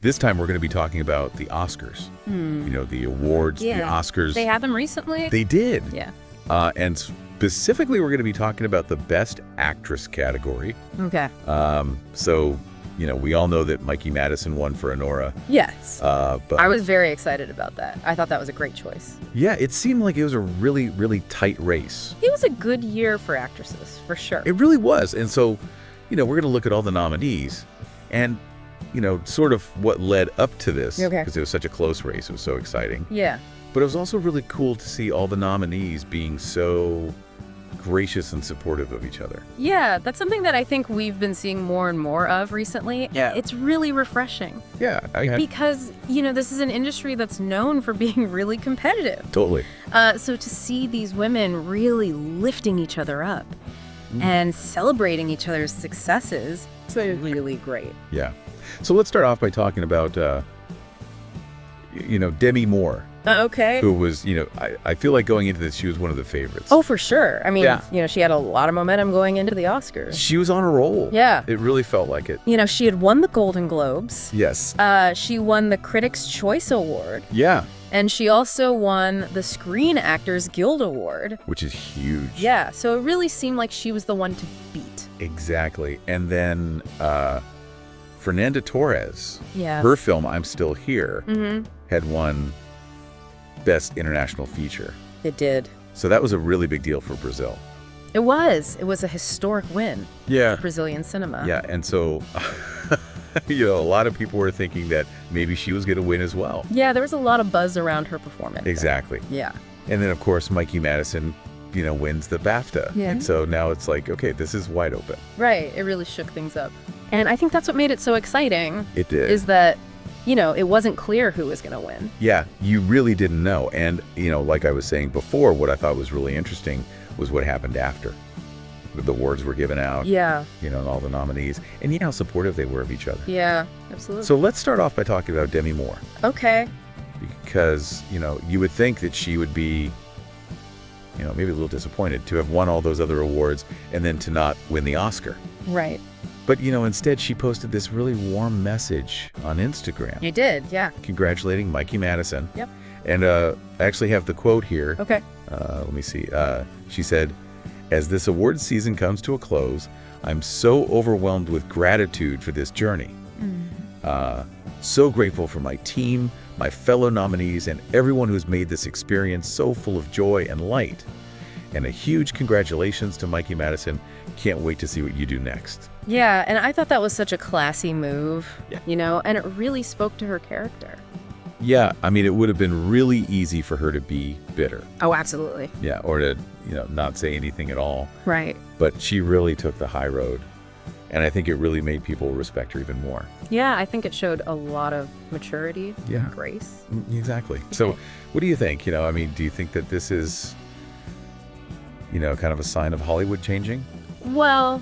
This time we're going to be talking about the Oscars. The awards, the Oscars. They had them recently? They did. Yeah. And specifically, we're going to be talking about the Best Actress category. Okay. We all know that Mikey Madison won for Anora. Yes. But I was very excited about that. I thought that was a great choice. yeah, it seemed like it was a really, really tight race. It was a good year for actresses, for sure. It really was. And so, we're going to look at all the nominees and, sort of what led up to this. Okay. Because it was such a close race. It was so exciting. Yeah. But it was also really cool to see all the nominees being so gracious and supportive of each other. Yeah, that's something that I think we've been seeing more and more of recently. Yeah. It's really refreshing. Yeah. Because, this is an industry that's known for being really competitive. Totally. So to see these women really lifting each other up and celebrating each other's successes, it's really great. Yeah. So let's start off by talking about, Demi Moore. Okay. Who was, I feel like going into this, she was one of the favorites. Oh, for sure. I mean, Yeah. she had a lot of momentum going into the Oscars. She was on a roll. Yeah. It really felt like it. She had won the Golden Globes. Yes. She won the Critics' Choice Award. Yeah. And she also won the Screen Actors Guild Award. Which is huge. Yeah, so it really seemed like she was the one to beat. Exactly. And then Fernanda Torres, Yeah. her film, I'm Still Here, had won Best International Feature. It did. So that was a really big deal for Brazil. It was. It was a historic win Yeah. for Brazilian cinema. Yeah, and so, a lot of people were thinking that maybe she was going to win as well. Yeah, there was a lot of buzz around her performance. Exactly. Yeah. And then, of course, Mikey Madison, wins the BAFTA. Yeah. And so now it's like, okay, this is wide open. Right. It really shook things up. And I think that's what made it so exciting. It did. Is that, it wasn't clear who was going to win. Yeah, you really didn't know. And, like I was saying before, what I thought was really interesting was what happened after. The awards were given out. Yeah. And all the nominees. And how supportive they were of each other. Yeah, absolutely. So let's start off by talking about Demi Moore. Okay. Because, you would think that she would be, maybe a little disappointed to have won all those other awards and then to not win the Oscar. Right. But, instead she posted this really warm message on Instagram. You did, yeah. Congratulating Mikey Madison. Yep. And I actually have the quote here. Okay. Let me see. She said, "As this award season comes to a close, I'm so overwhelmed with gratitude for this journey. So grateful for my team, my fellow nominees, and everyone who's made this experience so full of joy and light. And a huge congratulations to Mikey Madison. Can't wait to see what you do next." Yeah, and I thought that was such a classy move, Yeah. and it really spoke to her character. Yeah, I mean, it would have been really easy for her to be bitter. Oh, absolutely. Yeah, or to, not say anything at all. Right. But she really took the high road. And I think it really made people respect her even more. Yeah, I think it showed a lot of maturity, Yeah. grace. Exactly. So what do you think? Do you think that this is, kind of a sign of Hollywood changing? Well,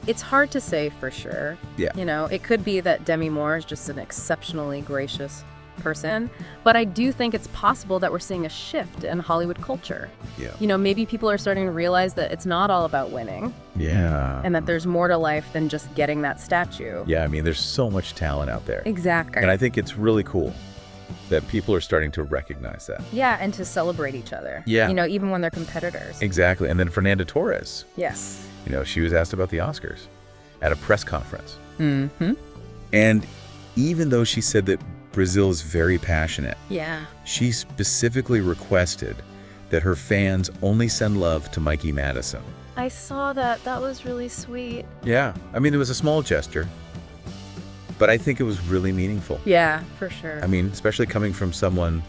it's hard to say for sure. Yeah. It could be that Demi Moore is just an exceptionally gracious person, but I do think it's possible that we're seeing a shift in Hollywood culture. Yeah. Maybe people are starting to realize that it's not all about winning Yeah. and that there's more to life than just getting that statue. Yeah, I mean, there's so much talent out there. Exactly. And I think it's really cool that people are starting to recognize that. Yeah, and to celebrate each other. Yeah. Even when they're competitors. Exactly. And then Fernanda Torres, Yes. she was asked about the Oscars at a press conference. Mm-hmm. And even though she said that Brazil is very passionate, Yeah. she specifically requested that her fans only send love to Mikey Madison. I saw that. That was really sweet. Yeah. I mean, it was a small gesture, but I think it was really meaningful. Yeah, for sure. I mean, especially coming from someone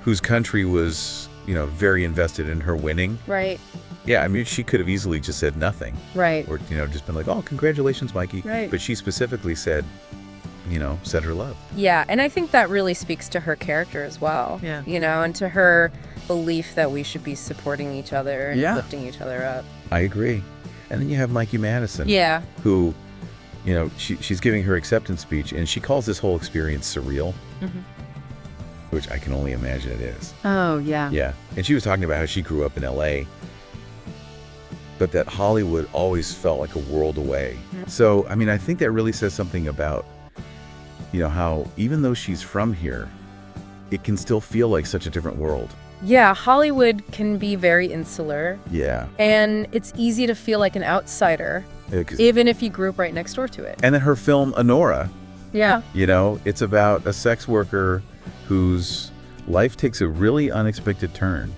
whose country was, very invested in her winning. Right. Yeah, I mean, she could have easily just said nothing. Right. Or, just been like, "Oh, congratulations, Mikey." Right. But she specifically said, send her love. Yeah, and I think that really speaks to her character as well. Yeah. And to her belief that we should be supporting each other and Yeah. lifting each other up. I agree. And then you have Mikey Madison. Yeah. Who, she's giving her acceptance speech, and she calls this whole experience surreal, which I can only imagine it is. Oh, yeah. Yeah. And she was talking about how she grew up in LA, but that Hollywood always felt like a world away. So, I mean, I think that really says something about You know, how even though she's from here, it can still feel like such a different world. Yeah, Hollywood can be very insular. Yeah. And it's easy to feel like an outsider, Yeah, 'cause- even if you grew up right next door to it. and then her film, Anora, Yeah. you know, it's about a sex worker whose life takes a really unexpected turn.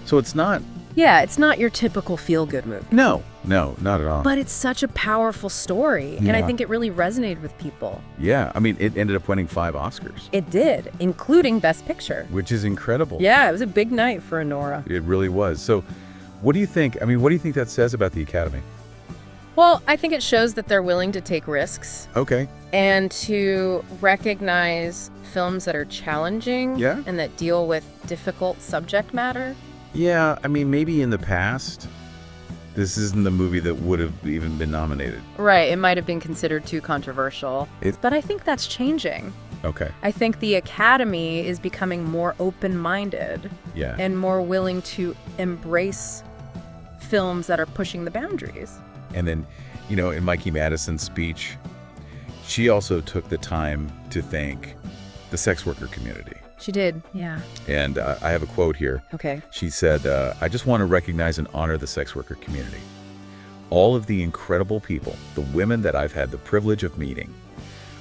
So it's not, Yeah, it's not your typical feel-good movie. no, not at all. But it's such a powerful story, and I Yeah. think it really resonated with people. Yeah, I mean, it ended up winning 5 Oscars, It did, including Best Picture. which is incredible. Yeah, it was a big night for Anora. It really was. So what do you think? I mean, what do you think that says about the Academy? Well, I think it shows that they're willing to take risks Okay. and to recognize films that are challenging Yeah. and that deal with difficult subject matter. Yeah, I mean, maybe in the past, this isn't the movie that would have even been nominated. Right, it might have been considered too controversial, but I think that's changing. Okay. I think the Academy is becoming more open-minded Yeah. and more willing to embrace films that are pushing the boundaries. And then, you know, in Mikey Madison's speech, she also took the time to thank the sex worker community. She did, yeah. And I have a quote here. Okay. She said, I just want to recognize and honor the sex worker community. All of the incredible people, the women that I've had the privilege of meeting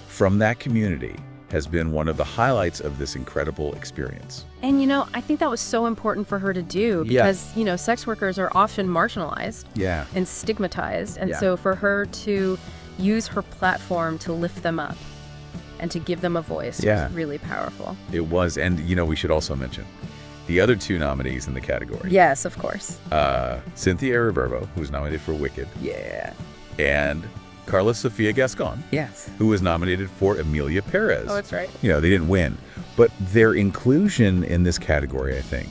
from that community has been one of the highlights of this incredible experience. And, you know, I think that was so important for her to do because, you know, sex workers are often marginalized Yeah. and stigmatized. And Yeah. so for her to use her platform to lift them up and to give them a voice Yeah. was really powerful. It was. And, you know, we should also mention the other 2 nominees in the category. Yes, of course. Cynthia Eriverbo, who was nominated for Wicked, Yeah. and Carla Sofia Gascon, Yes. who was nominated for Emilia Perez. Oh, that's right. You know, they didn't win. But their inclusion in this category, I think,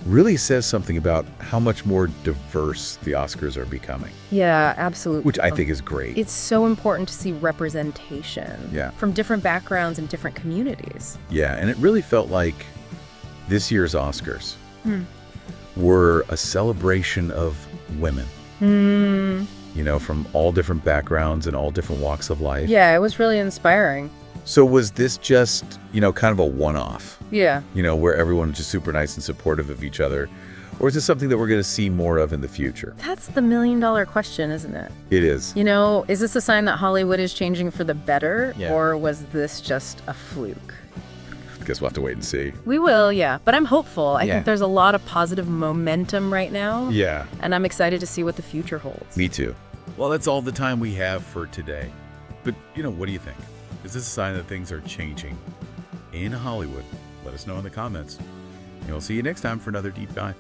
really says something about how much more diverse the Oscars are becoming, Yeah, absolutely. which I think is great. It's so important to see representation Yeah. from different backgrounds and different communities. Yeah, and it really felt like this year's Oscars were a celebration of women, you know, from all different backgrounds and all different walks of life. Yeah, it was really inspiring. So was this just, you know, kind of a one-off, Yeah. you know, where everyone was just super nice and supportive of each other? Or is this something that we're going to see more of in the future? That's the million-dollar question, isn't it? It is. You know, is this a sign that Hollywood is changing for the better, Yeah. or was this just a fluke? Guess we'll have to wait and see. We will, yeah. But I'm hopeful. I Yeah. think there's a lot of positive momentum right now. Yeah. And I'm excited to see what the future holds. Me too. Well, that's all the time we have for today. But, you know, what do you think? Is this a sign that things are changing in Hollywood? Let us know in the comments. And we'll see you next time for another deep dive.